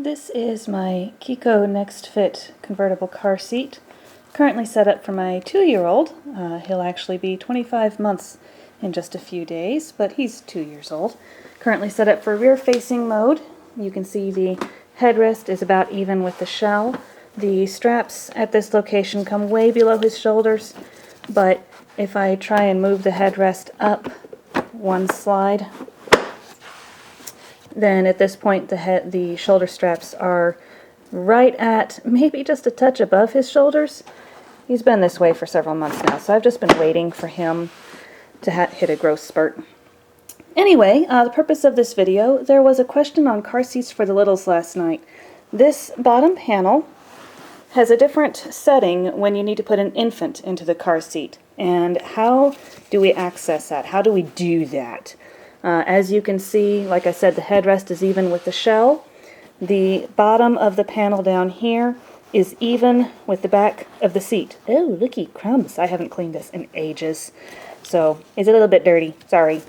This is my Chicco NextFit convertible car seat, currently set up for my 2-year-old. He'll actually be 25 months in just a few days, but he's 2 years old. Currently set up for rear-facing mode. You can see the headrest is about even with the shell. The straps at this location come way below his shoulders, but if I try and move the headrest up one slide, then at this point the shoulder straps are right at maybe just a touch above his shoulders. He's been this way for several months now, so I've just been waiting for him to hit a growth spurt. Anyway, the purpose of this video, there was a question on car seats for the littles last night. This bottom panel has a different setting when you need to put an infant into the car seat. And how do we access that? How do we do that? As you can see, like I said, the headrest is even with the shell. The bottom of the panel down here is even with the back of the seat. Oh, looky, crumbs. I haven't cleaned this in ages. So, it's a little bit dirty. Sorry.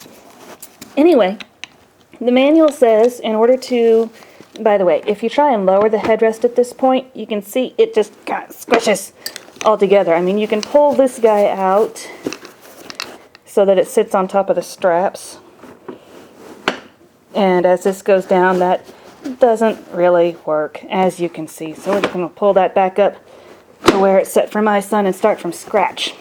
Anyway, the manual says in order to, by the way, if you try and lower the headrest at this point, you can see it just kind of squishes all together. I mean, you can pull this guy out so that it sits on top of the straps. And as this goes down, that doesn't really work, as you can see. So we're going to pull that back up to where it's set for my son and start from scratch.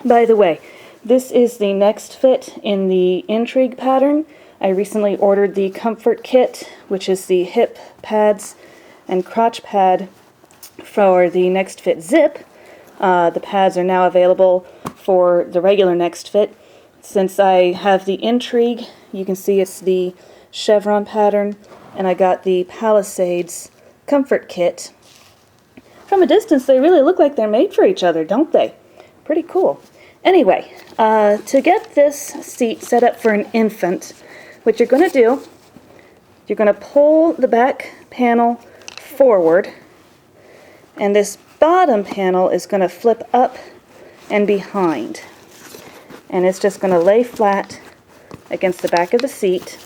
By the way, this is the NextFit in the intrigue pattern. I recently ordered the comfort kit, which is the hip pads and crotch pad for the NextFit Zip. The pads are now available for the regular NextFit. Since I have the intrigue, you can see it's the chevron pattern, and I got the Palisades comfort kit. From a distance, they really look like they're made for each other, don't they? Pretty cool. Anyway, to get this seat set up for an infant, what you're going to do, you're going to pull the back panel forward, and this bottom panel is going to flip up and behind. And it's just going to lay flat against the back of the seat.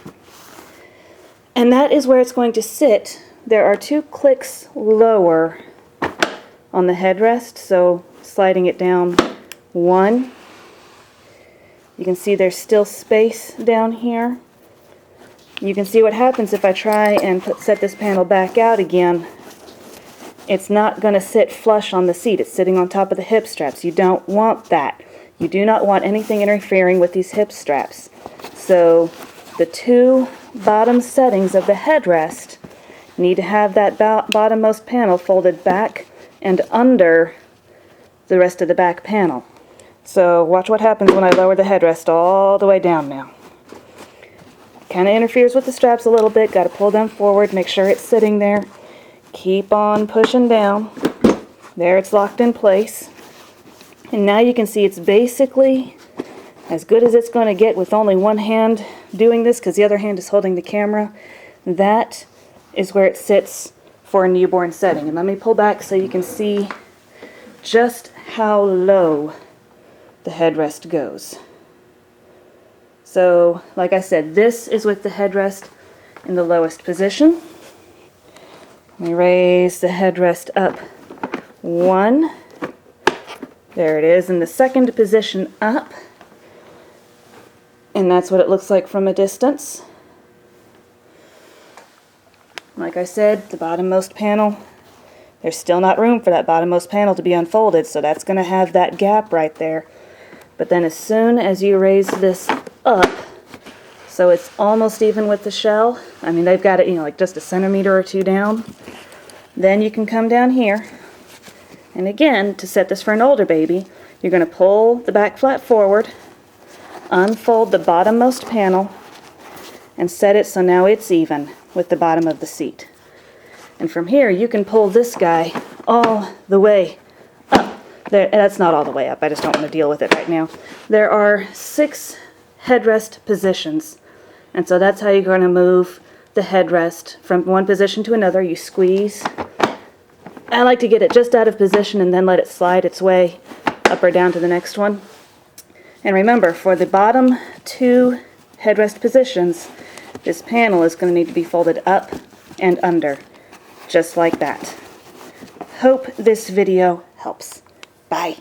And that is where it's going to sit. There are 2 clicks lower on the headrest, so sliding it down 1. You can see there's still space down here. You can see what happens if I try and set this panel back out again. It's not going to sit flush on the seat. It's sitting on top of the hip straps. You don't want that. You do not want anything interfering with these hip straps. So the 2 bottom settings of the headrest need to have that bottommost panel folded back and under the rest of the back panel. So watch what happens when I lower the headrest all the way down now. Kind of interferes with the straps a little bit. Got to pull them forward, make sure it's sitting there. Keep on pushing down. There, it's locked in place. And now you can see it's basically as good as it's going to get with only one hand doing this, because the other hand is holding the camera. That is where it sits for a newborn setting. And let me pull back so you can see just how low the headrest goes. So, like I said, this is with the headrest in the lowest position. Let me raise the headrest up 1. There it is in the second position up. And that's what it looks like from a distance. Like I said, the bottommost panel, there's still not room for that bottommost panel to be unfolded, so that's going to have that gap right there. But then as soon as you raise this up, so it's almost even with the shell, I mean they've got it, like just a centimeter or 2 down, then you can come down here. And again, to set this for an older baby, you're going to pull the back flat forward, unfold the bottommost panel, and set it so now it's even with the bottom of the seat. And from here, you can pull this guy all the way up. That's not all the way up. I just don't want to deal with it right now. There are 6 headrest positions. And so that's how you're going to move the headrest from one position to another. You squeeze. I like to get it just out of position and then let it slide its way up or down to the next one. And remember, for the bottom 2 headrest positions, this panel is going to need to be folded up and under. just like that. Hope this video helps. Bye.